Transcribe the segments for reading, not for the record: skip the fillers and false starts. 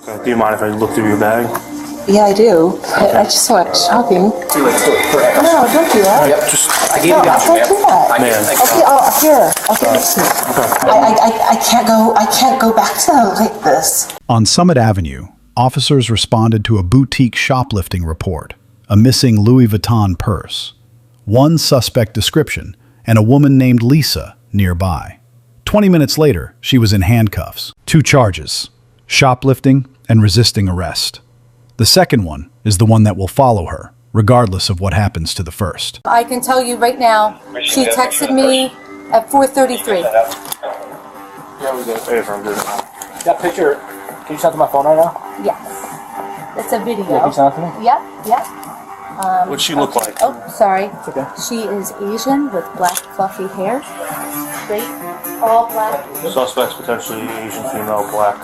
Okay. Do you mind if I look through your bag? Yeah, I do. I just went shopping. No, don't do that. Yep, I gave you the option, Don't do that. Man. Okay, here. Okay, listen. I can't go back to them like this. On Summit Avenue, officers responded to a boutique shoplifting report, a missing Louis Vuitton purse, one suspect description, and a woman named Lisa nearby. 20 minutes later, she was in handcuffs. 2 charges: shoplifting and resisting arrest. The second one is the one that will follow her, regardless of what happens to the first. I can tell you right now, she texted me at 4:33. Yeah, we did. Hey, I'm doing it. That picture, can you send it to my phone right now? Yes. It's a video. Yeah, can you send it to me? Yep. What'd she look like? Oh, sorry. It's okay. She is Asian with black fluffy hair. Straight, all black. Suspects potentially Asian female, black,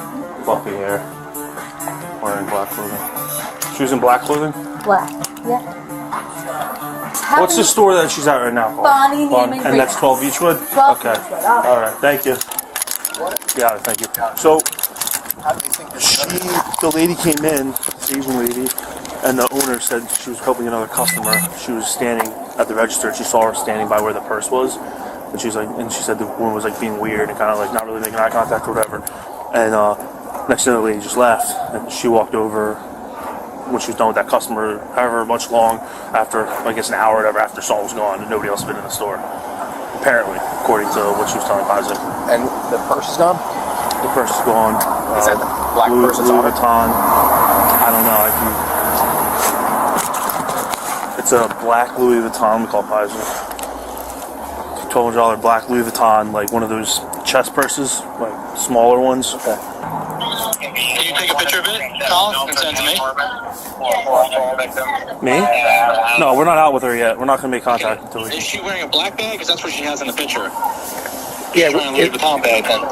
fluffy hair, wearing black clothing. She was in black clothing? Black, yeah. What's the store that she's at right now? Bonnie Neiman And that's 12 Beechwood? 12 Okay. Beechwood, all right. All right, thank you. Yeah, thank you. So, the lady came in, the Asian lady, and the owner said she was helping another customer. She was standing at the register, and she saw her standing by where the purse was. And she was like, and she said the woman was like being weird and kind of like not really making eye contact or whatever. And next thing the lady just left, and she walked over when she was done with that customer, however much long after, I guess an hour or whatever after Saul was gone and nobody else had been in the store. Apparently, according to what she was telling Isaac. And the purse is gone? The purse is gone. Is that the black purse that's Louis on it? Vuitton. I don't know. It's a black Louis Vuitton. We call it Pfizer. $12 black Louis Vuitton, like one of those chest purses, like smaller ones. Okay. Can you take a picture of it, Colin, and send it to me? Me? No, we're not out with her yet. We're not going to make contact until we... Is she wearing a black bag? Because that's what she has in the picture. Yeah, She's wearing a Louis Vuitton bag then.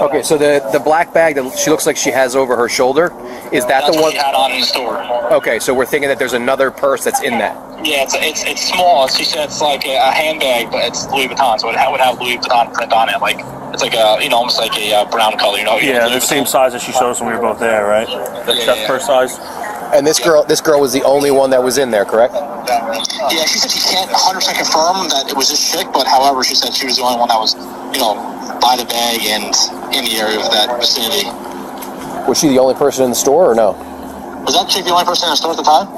Okay, so the black bag that she looks like she has over her shoulder, is that That's the what one? she had on in the store. Okay, so we're thinking that there's another purse that's in that. Yeah, it's small. She said it's like a handbag, but it's Louis Vuitton, so it would have Louis Vuitton print on it. Like it's like a almost like a brown color. Yeah, the same size as she showed us when we were both there, right? The chest purse size. And this girl was the only one that was in there, correct? Yeah, she said she can't 100% confirm that it was this chick, but however, she said she was the only one that was, by the bag and in the area of that vicinity. Was she the only person in the store or no? Was that chick the only person in the store at the time?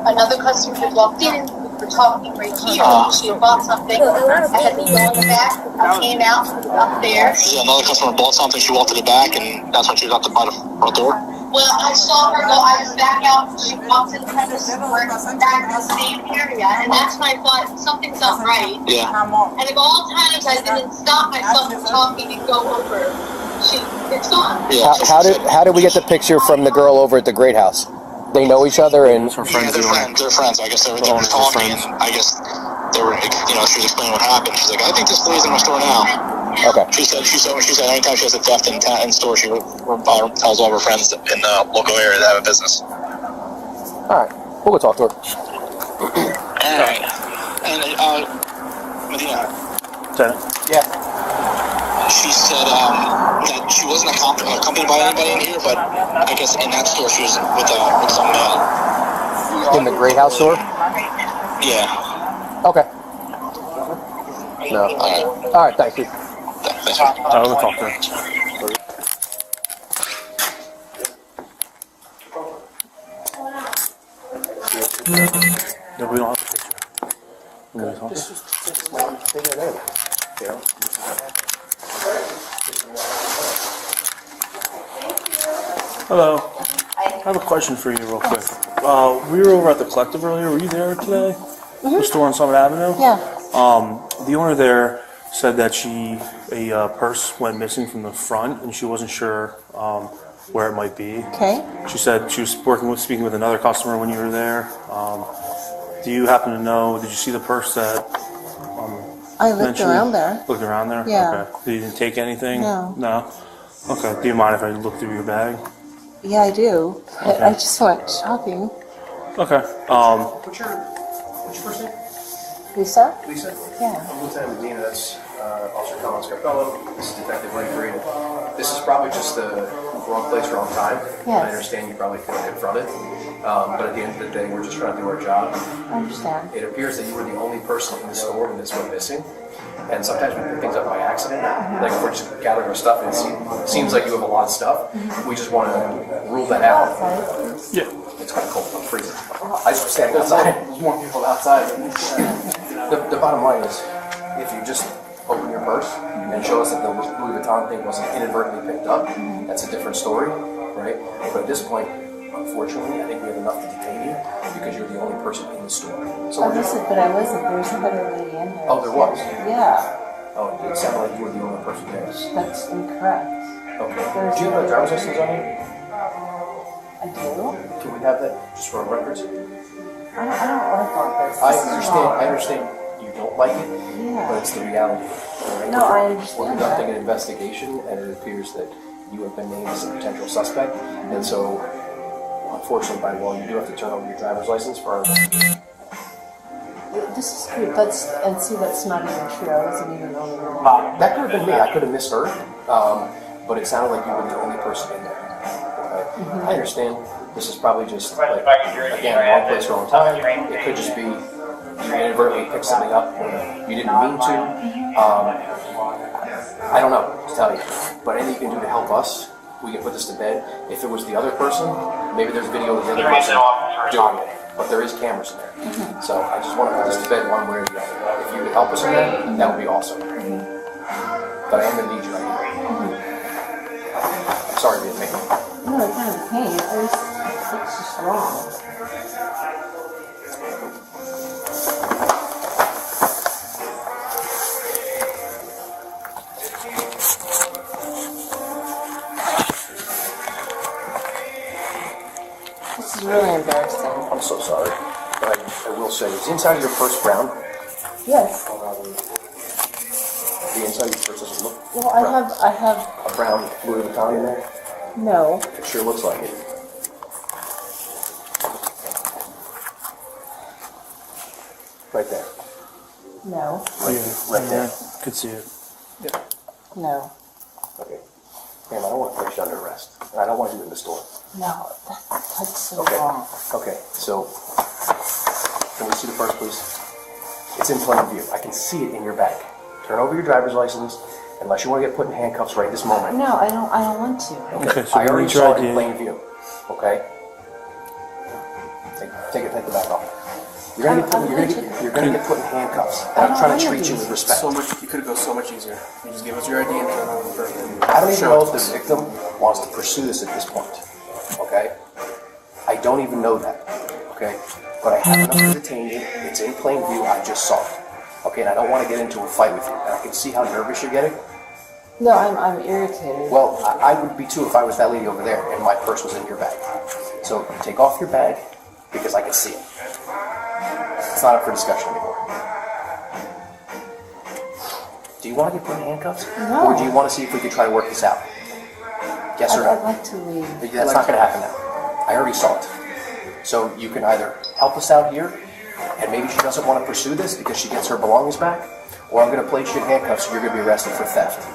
Another customer had walked in. We were talking right here. She had bought something. I had to go in the back. I came out up there. Yeah, another customer bought something. She walked to the back, and that's when she was by the front door. Well, I saw her go. I was back out. She walked in front of the store back in the same area, and that's when I thought something's not right. Yeah. And of all times, I didn't stop myself from talking and go over. It's gone. Yeah. How did we get the picture from the girl over at the Great House? They know each other and... Her Yeah, friends. they're friends. I guess they were talking, and I guess they were, she was explaining what happened. She's like, I think this lady's in my store now. Okay. She said anytime she has a theft in store, she tells all of her friends in the local area that have a business. All right. We'll go talk to her. Alright. And, Medina, Yeah. she said that she wasn't accompanied by anybody in here, but I guess in that store she was with some male. In the Great House store? Yeah. Okay. No. All right, thank you. Thanks. We'll talk to her. No, we don't have a picture. Hello. I have a question for you real quick. We were over at the Collective earlier. Were you there today? The store on Summit Avenue? Yeah. The owner there said that a purse went missing from the front and she wasn't sure where it might be. Okay. She said she was speaking with another customer when you were there. Do you happen to know, did you see the purse that I looked mentioned? around there. Looked around there? Yeah. Okay. You didn't take anything? No. No? Okay. Do you mind if I look through your bag? Yeah, I do. Okay. I just went shopping. Okay. What's your first name? Lisa? Lisa? Yeah. I'm Lieutenant Medina. That's Officer Colin Scarpello. This is Detective Ray. This is probably just the wrong place, wrong time. Yes. I understand you probably feel confronted, but at the end of the day, we're just trying to do our job. I understand. It appears that you were the only person in the store when this went missing. And sometimes we pick things up by accident. Like if we're just gathering our stuff and it seems like you have a lot of stuff, we just want to rule that out. Yeah. It's kind of cold. I'm freezing. I just standing outside. There's more people outside. The bottom line is, if you just open your purse and show us that the Louis Vuitton thing wasn't inadvertently picked up, that's a different story, right? But at this point, unfortunately, I think we have enough to detain you because you're the only person in the store. So I wasn't, but I wasn't. There was another lady in there. Oh, there was? Yeah, Oh, it sounded like you were the only person there. that's incorrect. Okay. Do you have a driver's license on you? I do? Can we have that just for our records? I don't like all this. I This is understand. wrong. I understand you don't like it, Yeah. but it's the reality. Right? No, I We're understand conducting that. an investigation, and it appears that you have been named as a potential suspect, and so, unfortunately, by law, you do have to turn over your driver's license for our investigation. This is true. And see, that's not even true. I wasn't even on the road. That could have been me. I could have misheard, but it sounded like you were the only person in there. Okay? I understand. This is probably just, like, again, wrong place, wrong time. It could just be you inadvertently picked something up when you didn't mean to. I don't know to tell you, but anything you can do to help us, we can put this to bed. If it was the other person, maybe there's video of the other person doing it, but there is cameras in there. So I just want to put this to bed one way or the other. If you could help us in that, that would be awesome. But I am going to need your ID. I'm sorry to be a pain. No, it's not a pain. It's just wrong. This is really embarrassing. I'm so sorry. But I will say, is the inside of your purse brown? Yes. The inside of your purse doesn't look Well, brown. I have A brown Louis Vuitton in there? no. It sure looks like it. Right there. No. Right there. Could see it. No. Okay. Ma'am, I don't want to place you under arrest. And I don't want to do it in the store. No. That's so Okay. wrong. Okay, so can we see the purse, please? It's in plain view. I can see it in your bag. Turn over your driver's license, unless you want to get put in handcuffs right this moment. No, I don't want to. Okay, so I we already need your saw it ID. in plain view. Okay? Take the bag off. You're gonna get put in handcuffs. And I'm trying to treat you with respect. You could go so much easier. You just give us your ID and turn on the first. I don't even know if the victim wants to pursue this at this point. Okay? I don't even know that. Okay? But I have enough to detain you. It's in plain view. I just saw it. Okay? And I don't want to get into a fight with you. And I can see how nervous you're getting. No, I'm irritated. Well, I would be too if I was that lady over there and my purse was in your bag. So take off your bag because I can see it. It's not up for discussion anymore. Do you want to get put in handcuffs? No. Or do you want to see if we could try to work this out? Yes or I'd no? like to leave. That's not going to happen now. I already saw it. So you can either help us out here, and maybe she doesn't want to pursue this because she gets her belongings back, or I'm going to place you in handcuffs so you're going to be arrested for theft.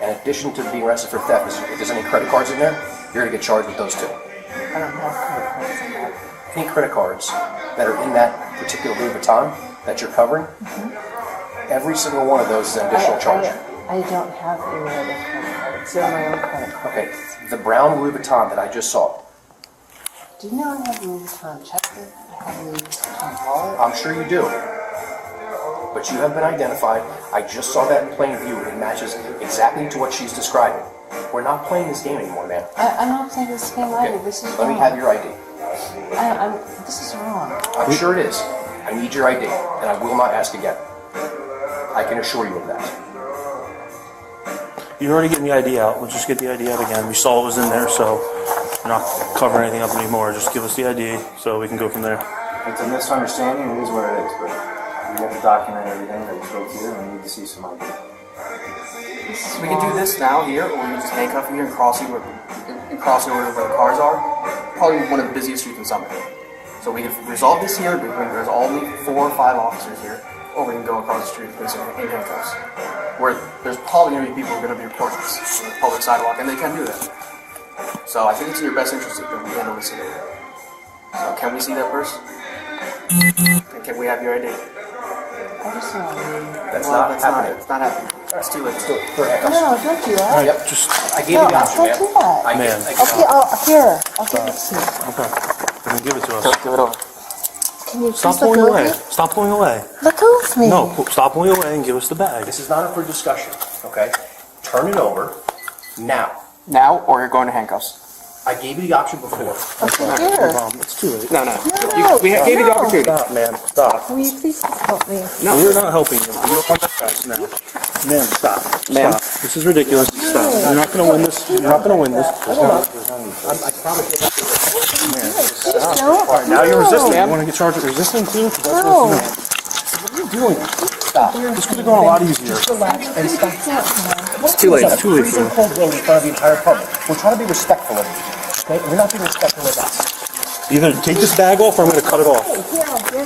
And in addition to being arrested for theft, if there's any credit cards in there, you're going to get charged with those too. I don't have credit cards in there. Any credit cards that are in that particular Louis Vuitton that you're covering, every single one of those is an additional charge. I don't have any other credit cards. They're my own credit cards. Okay, the brown Louis Vuitton that I just saw, Do you know I have Louis Vuitton checker? I have Louis Vuitton wallet. I'm sure you do. But you have been identified. I just saw that in plain view. It matches exactly to what she's describing. We're not playing this game anymore, man. I'm not playing this game either. This is Let wrong. me have your ID. This is wrong. I'm sure it is. I need your ID, and I will not ask again. I can assure you of that. You're already getting the ID out. Let's just get the ID out again. We saw it was in there, so we're not covering anything up anymore. Just give us the ID so we can go from there. It's a misunderstanding. It is what it is, but we have to document everything that we spoke to, and we need to see some ID. We can do this now here, or we can just handcuff you here and cross you over where the cars are. Probably one of the busiest streets in Summit. So we can resolve this here. There's only 4 or 5 officers here, or we can go across the street and place it in handcuffs. where there's probably going to be people who are going to be reporting this on the public sidewalk, and they can do that. So I think it's in your best interest that we handle this today. So can we see that purse? And can we have your ID? That's not happening. It's not happening. It's too late. Let's do it. For handcuffs. No, don't do that. Yep. Just I gave you the option, don't do that. Man. Okay, here. I'll give it to you. Okay. Then give it to us. Give it over. Can you Stop please look pulling over away. me? Stop pulling away. Look over me. No, stop pulling away and give us the bag. This is not up for discussion, okay? Turn it over now. Now, or you're going to handcuffs. I gave you the option before. Okay, here. It's too late. No. No, We gave you the opportunity. Stop, man. Stop. Will you please help me? No, we're not helping you. You're on the fence now. Man, stop. Ma'am. Stop. This is ridiculous. Stop. You're not going to win this. You're not going to win this. I promise you. Please don't. All right, now you're resisting. Ma'am. You want to get charged with resisting too? That's No. what are you doing? Stop. This could have gone a lot easier. And stop. It's too late. It's too late for you. Cold road in front of the entire public. We're trying to be respectful of you. Okay? We're not being respectful of us. Either take this bag off or I'm going to cut it off.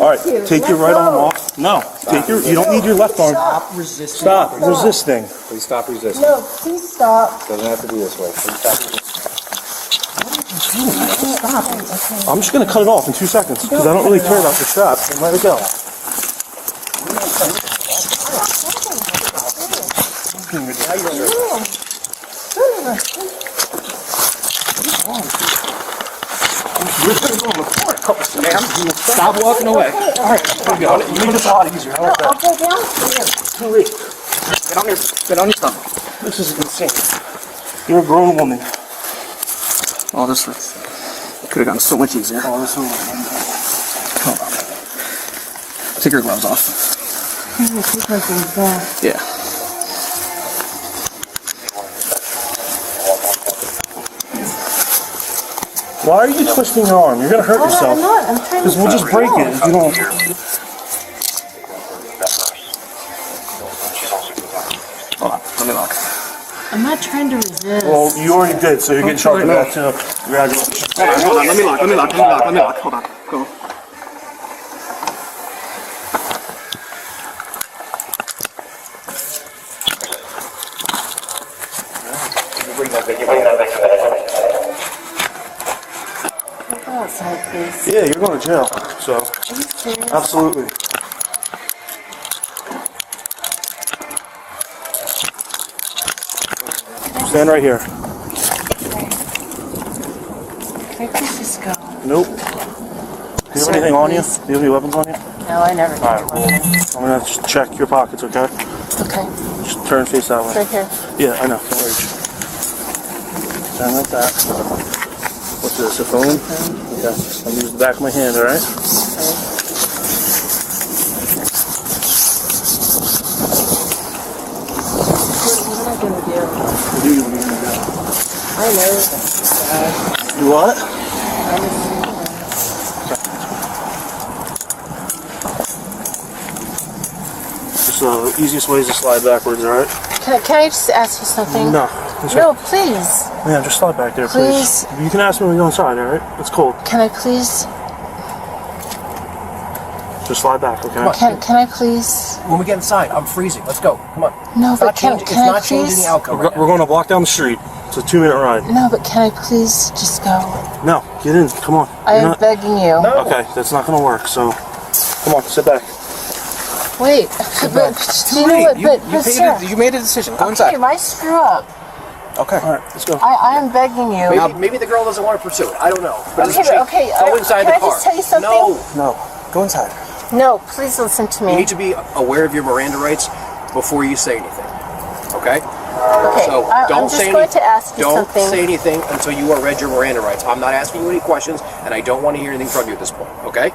All right, take your right arm off. No, take your. You don't need your left arm. Stop resisting. Stop resisting. Please stop resisting. No, please stop. Doesn't have to be this way. Please stop resisting. I'm just going to cut it off in 2 seconds because I don't really care about the strap. And let it go. We're going to go on the floor a couple seconds. Ma'am, stop walking away. All right, there we go. You made this a lot easier. How about I'll that? go down here. Too late. Get on your stomach. This is insane. You're a grown woman. Oh, this could have gone so much easier. Oh, this is. Hold on. Take your gloves off. I'm gonna take my things off. Yeah. Why are you twisting your arm? You're going to hurt I'm yourself. not. I'm trying Because to. we'll just break it if you don't. Hold on. Let me lock. I'm not trying to resist. Well, you already did, so you're getting charged with that too. Congratulations. Hold on. Let me lock. Hold on. Go. Go outside, please. Yeah, you're going to jail. So, Are you serious? absolutely. Stand right here. Can I please just go? Nope. Do you have Sir, anything on you? please. Do you have any weapons on you? No, I never do. Alright, well, I'm going to just check your pockets, okay? Okay, Just turn face that it's way. right here. Yeah, I know. Don't reach. Stand like that. What's this, a phone? Okay. I'm going to use the back of my hand, alright? What am I gonna do? What are you going to do? I know. You what? I'm a Just the easiest way is to slide backwards, alright? Can I just ask you something? No. That's No, right. please. Yeah, just slide back there, please. Please. You can ask me when we go inside, alright? It's cold. Can I please? Just slide back, okay? Can I please? When we get inside, I'm freezing. Let's go. Come on. No, It's but not can changing I the please? outcome. We're, Right we're going to walk down the street. It's a 2-minute ride. No, but can I please just go? No, get in. Come on. I You're am not- begging you. No. Okay, that's not going to work, so come on, sit back. Wait, but do you know what? But sir, you made a decision. Go okay, inside. my screw up. Okay. Alright, let's go. I am begging you. Maybe the girl doesn't want to pursue it. I don't know. But Okay, okay. Go inside can the I car. just tell you something? No. Go inside. No, please listen to me. You need to be aware of your Miranda rights before you say anything. Okay? Okay, So I'm don't just say going anything. to ask you Don't something. say anything until you are read your Miranda rights. I'm not asking you any questions, and I don't want to hear anything from you at this point. Okay?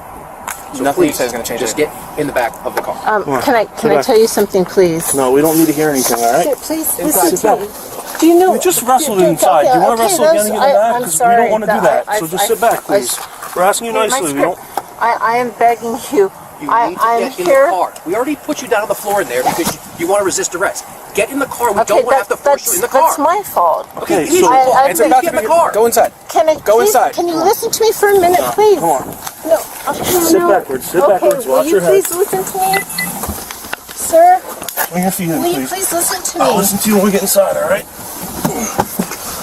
So Nothing you please, say is gonna change just anything. get in the back of the car. Can I tell you something, please? No, we don't need to hear anything, alright? Please Sit listen back. to me. Do you know? We just wrestled do- inside. Do you want to okay, wrestle again and get in the back? I'm Because we sorry. don't want to do that. So just sit back, please. We're asking you Hey, my nicely. We script. don't. I am begging you. You I'm need to get in here. the car. We already put you down on the floor in there because you want to resist arrest. Get in the car. We Okay, don't want to have to force you in the car. that's my fault. Okay, it is so- your fault. I- And so I- you get in the car. Go inside. Can I Go please, inside. Can you listen to me for a minute, please? Come on. No. Okay, Sit no. backwards. Sit Okay, backwards. will Watch you your head. please listen to me, sir? Bring your feet in, Will you please. please listen to me? I'll listen to you when we get inside, all right?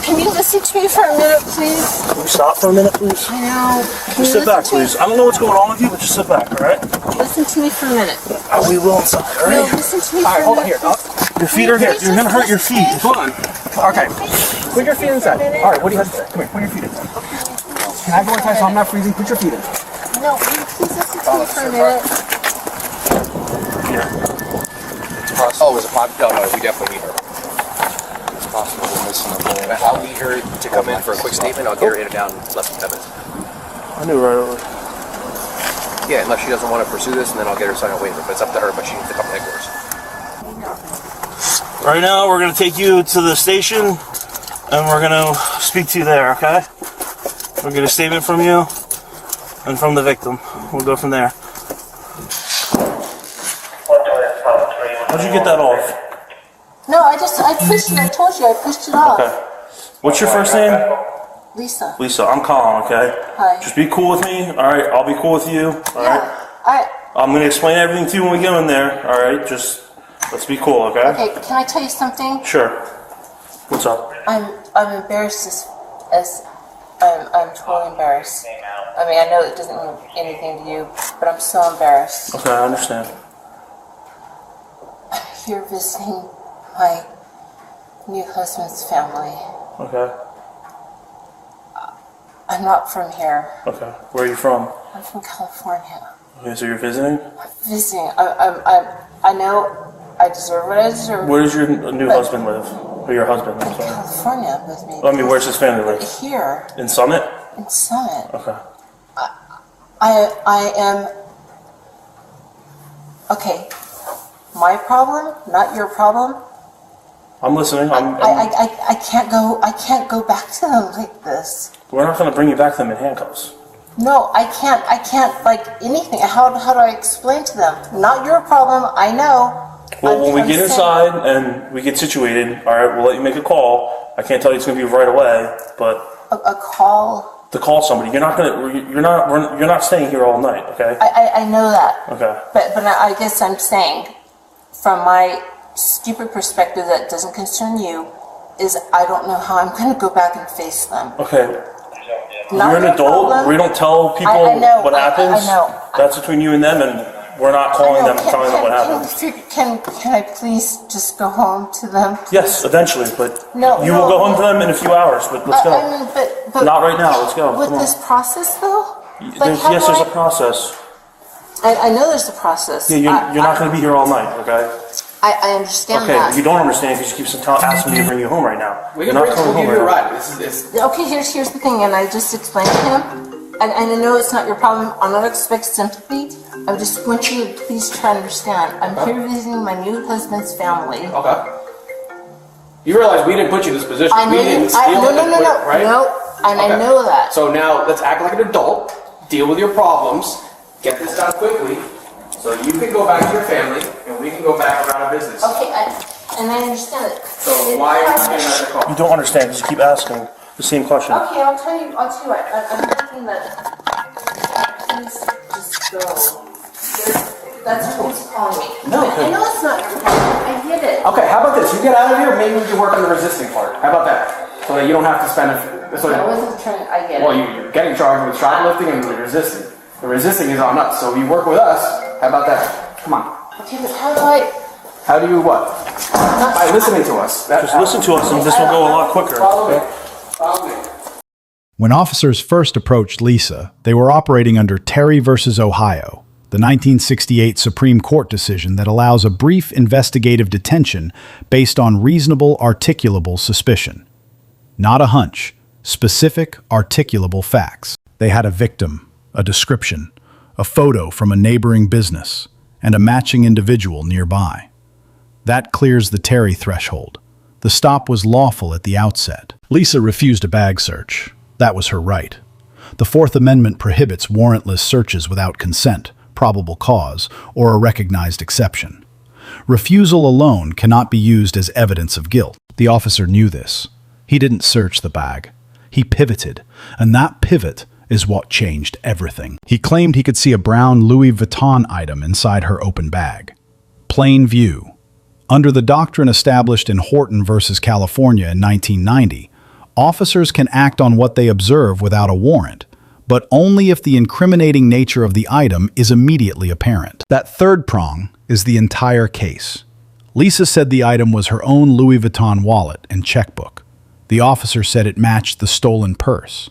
Can you listen to me for a minute, please? Can we stop for a minute, please? I know. Can Just you sit back, listen to please. I don't know what's going on with you, but just sit back, all right? me? Listen to me for a minute. We will inside, all No, right? listen to me All for right, a hold on minute. here. Your feet are here. You're gonna hurt your feet. Hold on. Okay. Put your feet inside. All right, what do you have to say? Come here, put your feet inside. Can I go inside so I'm not freezing? Put your feet in. No, will you please listen to me for a minute? Oh, is it possible? No, we definitely need her. It's possible we're missing a I'll need her to come in for a quick statement. I'll get her in and down in less than 10 minutes. I knew right away. Yeah, unless she doesn't want to pursue this, and then I'll get her to sign a waiver. But it's up to her, but she needs to come to headquarters. Right now, we're gonna take you to the station, and we're gonna speak to you there, okay? We'll get a statement from you and from the victim. We'll go from there. How'd you get that off? No, I pushed it. I told you, I pushed it off. Okay. What's your first name? Lisa. Lisa. I'm Colin, okay? Hi. Just be cool with me, alright? I'll be cool with you, alright? Alright. I'm gonna explain everything to you when we go in there, alright? Just, let's be cool, okay? Okay, can I tell you something? Sure. What's up? I'm embarrassed as I'm totally embarrassed. I mean, I know it doesn't mean anything to you, but I'm so embarrassed. Okay, I understand. I'm here visiting my new husband's family. Okay. I'm not from here. Okay. Where are you from? I'm from California. Okay, so you're visiting? I'm visiting. I know I deserve what I deserve. Where does your new husband live? Or your husband, I'm sorry. California with me. I mean, where's his family live? Here In Summit? in Summit. Okay. I am. Okay. My problem, not your problem. I'm listening. I can't go. I can't go back to them like this. We're not going to bring you back to them in handcuffs. No, I can't. I can't like anything. How do I explain to them? Not your problem. I know. Well, when we I'm get saying- inside and we get situated, all right, we'll let you make a call. I can't tell you it's going to be right away, but a call. to call somebody, you're not staying here all night, okay? I know that. Okay. But I guess I'm saying, from my stupid perspective that doesn't concern you, is I don't know how I'm going to go back and face them. Okay. Not You're an your adult. problem. We don't tell people I know, what happens. I know. That's between you and them, and we're not calling them and telling them what happens. Can I please just go home to them? Yes, eventually, but No, you will no. go home to them in a few hours, but let's go. I mean, but Not right now, let's go. With Come on. this process, though. Yes, there's a process. I know there's a process. Yeah, you're not going to be here all night, okay? I understand Okay, that. you don't understand because you keep asking me to bring you home right now. We'll You're give coming home you a right now. ride. This is Okay, here's the thing, and I just explained to him, and I know it's not your problem. I'm not expect sympathy. I just want you to please try to understand. I'm here visiting my new husband's family. okay. You realize we didn't put you in this position. I know we didn't you. steal it and quit, No, right? no, and I Okay. know that. So now let's act like an adult. Deal with your problems. Get this done quickly, so you can go back to your family and we can go back around our business. Okay, and I understand it. So why are you getting another call? You don't understand because you keep asking the same question. Okay, I'll tell you what. I'm thinking that. Please just go. That's what he's calling me. No, I know it's not your problem. I get it. Okay, how about this? You get out of here, maybe we can work on the resisting part. How about that? So that you don't have to spend a... So I wasn't trying. I get well, it. you're getting charged with shoplifting and with resisting. The resisting is on us, so you work with us. How about that? Come on. Okay, but how do I? How do you what? By listening to us. Just listen to us and this will go a lot quicker. Follow me. Okay? Follow me. When officers first approached Lisa, they were operating under Terry versus Ohio, the 1968 Supreme Court decision that allows a brief investigative detention based on reasonable articulable suspicion. Not a hunch, specific articulable facts. They had a victim, a description, a photo from a neighboring business, and a matching individual nearby. That clears the Terry threshold. The stop was lawful at the outset. Lisa refused a bag search. That was her right. The Fourth Amendment prohibits warrantless searches without consent, probable cause, or a recognized exception. Refusal alone cannot be used as evidence of guilt. The officer knew this. He didn't search the bag. He pivoted, and that pivot is what changed everything. He claimed he could see a brown Louis Vuitton item inside her open bag. Plain View. Under the doctrine established in Horton versus California in 1990, officers can act on what they observe without a warrant, but only if the incriminating nature of the item is immediately apparent. That third prong is the entire case. Lisa said the item was her own Louis Vuitton wallet and checkbook. The officer said it matched the stolen purse.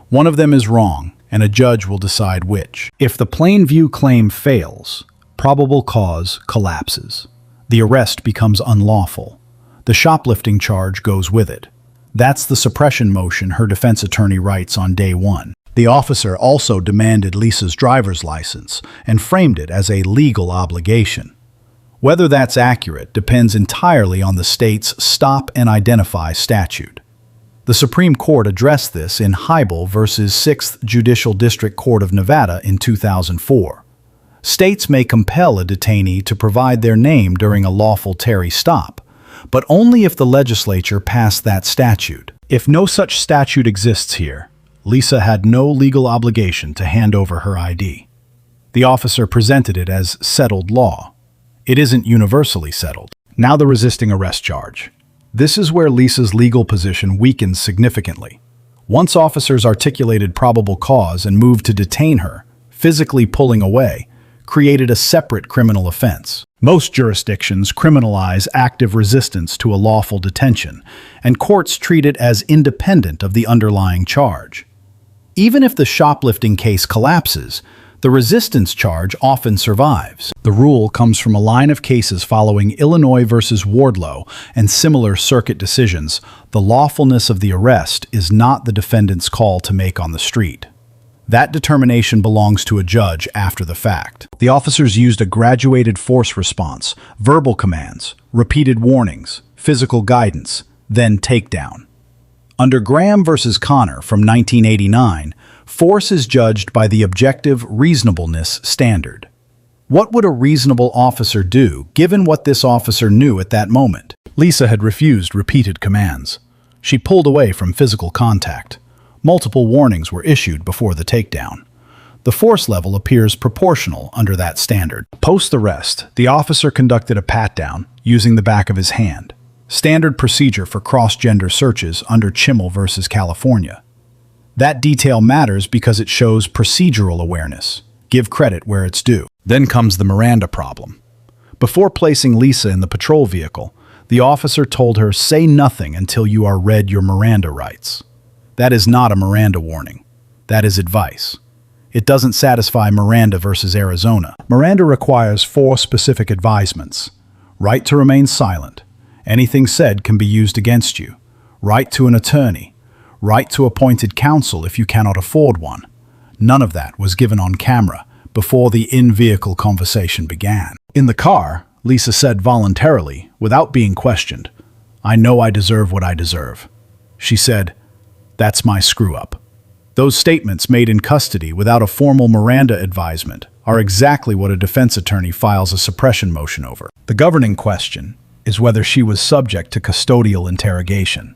One of them is wrong, and a judge will decide which. If the plain view claim fails, probable cause collapses. The arrest becomes unlawful. The shoplifting charge goes with it. That's the suppression motion her defense attorney writes on day one. The officer also demanded Lisa's driver's license and framed it as a legal obligation. Whether that's accurate depends entirely on the state's Stop and Identify statute. The Supreme Court addressed this in Hybel versus 6th Judicial District Court of Nevada in 2004. States may compel a detainee to provide their name during a lawful Terry stop, but only if the legislature passed that statute. If no such statute exists here, Lisa had no legal obligation to hand over her ID. The officer presented it as settled law. It isn't universally settled. Now the resisting arrest charge. This is where Lisa's legal position weakens significantly. Once officers articulated probable cause and moved to detain her, physically pulling away created a separate criminal offense. Most jurisdictions criminalize active resistance to a lawful detention, and courts treat it as independent of the underlying charge. Even if the shoplifting case collapses, the resistance charge often survives. The rule comes from a line of cases following Illinois versus Wardlow and similar circuit decisions. The lawfulness of the arrest is not the defendant's call to make on the street. That determination belongs to a judge after the fact. The officers used a graduated force response, verbal commands, repeated warnings, physical guidance, then takedown. Under Graham versus Connor from 1989, force is judged by the objective reasonableness standard. What would a reasonable officer do, given what this officer knew at that moment? Lisa had refused repeated commands. She pulled away from physical contact. Multiple warnings were issued before the takedown. The force level appears proportional under that standard. Post-arrest, the officer conducted a pat-down using the back of his hand. Standard procedure for cross-gender searches under Chimmel versus California. That detail matters because it shows procedural awareness. Give credit where it's due. Then comes the Miranda problem. Before placing Lisa in the patrol vehicle, the officer told her, "Say nothing until you are read your Miranda rights." That is not a Miranda warning. That is advice. It doesn't satisfy Miranda versus Arizona. Miranda requires 4 specific advisements. Right to remain silent. Anything said can be used against you. Right to an attorney. Right to appointed counsel if you cannot afford one. None of that was given on camera before the in-vehicle conversation began. In the car, Lisa said voluntarily, without being questioned, "I know I deserve what I deserve." She said, "That's my screw-up." Those statements made in custody without a formal Miranda advisement are exactly what a defense attorney files a suppression motion over. The governing question is whether she was subject to custodial interrogation.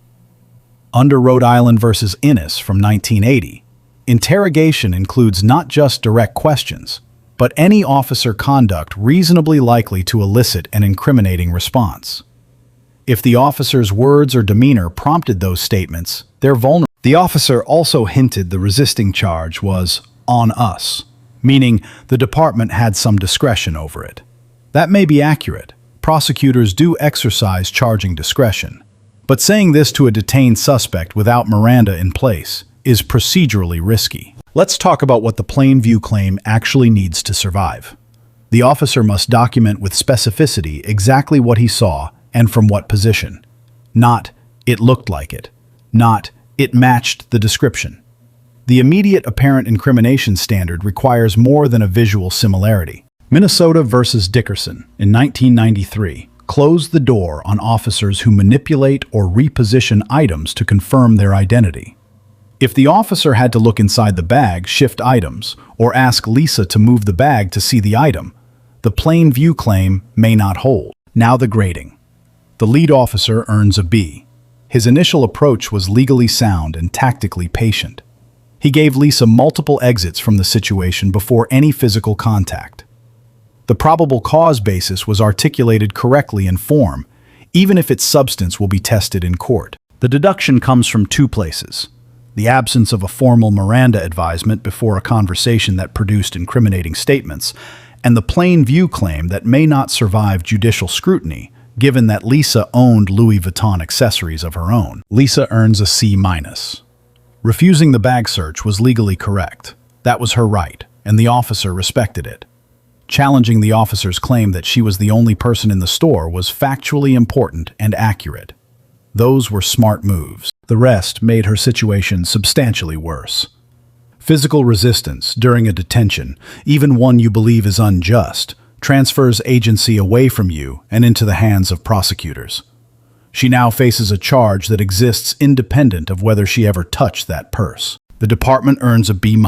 Under Rhode Island versus Innis from 1980, interrogation includes not just direct questions, but any officer conduct reasonably likely to elicit an incriminating response. If the officer's words or demeanor prompted those statements, they're vulnerable. The officer also hinted the resisting charge was on us, meaning the department had some discretion over it. That may be accurate. Prosecutors do exercise charging discretion. But saying this to a detained suspect without Miranda in place is procedurally risky. Let's talk about what the plain view claim actually needs to survive. The officer must document with specificity exactly what he saw and from what position. Not, "It looked like it." Not, "It matched the description." The immediate apparent incrimination standard requires more than a visual similarity. Minnesota versus Dickerson in 1993 closed the door on officers who manipulate or reposition items to confirm their identity. If the officer had to look inside the bag, shift items, or ask Lisa to move the bag to see the item, the plain view claim may not hold. Now the grading. The lead officer earns a B. His initial approach was legally sound and tactically patient. He gave Lisa multiple exits from the situation before any physical contact. The probable cause basis was articulated correctly in form, even if its substance will be tested in court. The deduction comes from two places: the absence of a formal Miranda advisement before a conversation that produced incriminating statements, and the plain view claim that may not survive judicial scrutiny, given that Lisa owned Louis Vuitton accessories of her own. Lisa earns a C-. Refusing the bag search was legally correct. That was her right, and the officer respected it. Challenging the officer's claim that she was the only person in the store was factually important and accurate. Those were smart moves. The rest made her situation substantially worse. Physical resistance during a detention, even one you believe is unjust, transfers agency away from you and into the hands of prosecutors. She now faces a charge that exists independent of whether she ever touched that purse. The department earns a B-.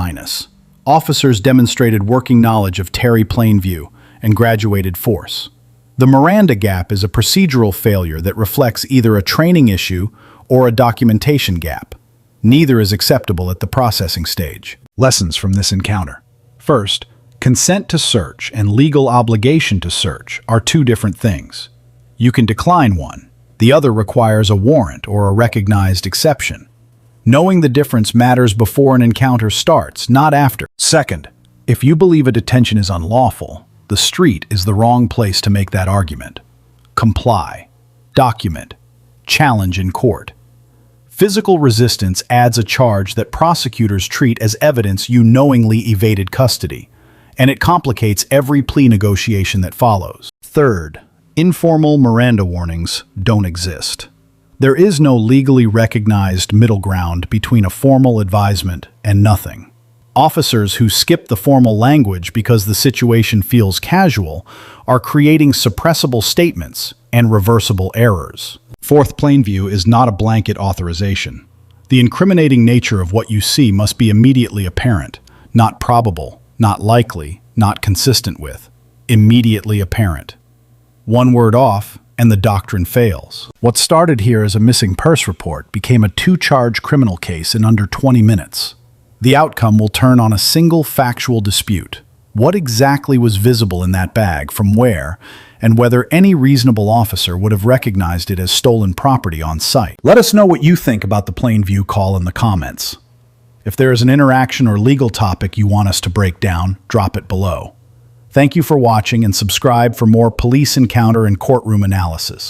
Officers demonstrated working knowledge of Terry Plain View and graduated force. The Miranda gap is a procedural failure that reflects either a training issue or a documentation gap. Neither is acceptable at the processing stage. Lessons from this encounter. First, consent to search and legal obligation to search are two different things. You can decline one. The other requires a warrant or a recognized exception. Knowing the difference matters before an encounter starts, not after. Second, if you believe a detention is unlawful, the street is the wrong place to make that argument. Comply. Document. Challenge in court. Physical resistance adds a charge that prosecutors treat as evidence you knowingly evaded custody, and it complicates every plea negotiation that follows. Third, informal Miranda warnings don't exist. There is no legally recognized middle ground between a formal advisement and nothing. Officers who skip the formal language because the situation feels casual are creating suppressible statements and reversible errors. Fourth, plain view is not a blanket authorization. The incriminating nature of what you see must be immediately apparent, not probable, not likely, not consistent with. Immediately apparent. One word off, and the doctrine fails. What started here as a missing purse report became a 2-charge criminal case in under 20 minutes. The outcome will turn on a single factual dispute. What exactly was visible in that bag, from where, and whether any reasonable officer would have recognized it as stolen property on site. Let us know what you think about the Plain View call in the comments. If there is an interaction or legal topic you want us to break down, drop it below. Thank you for watching, and subscribe for more police encounter and courtroom analysis.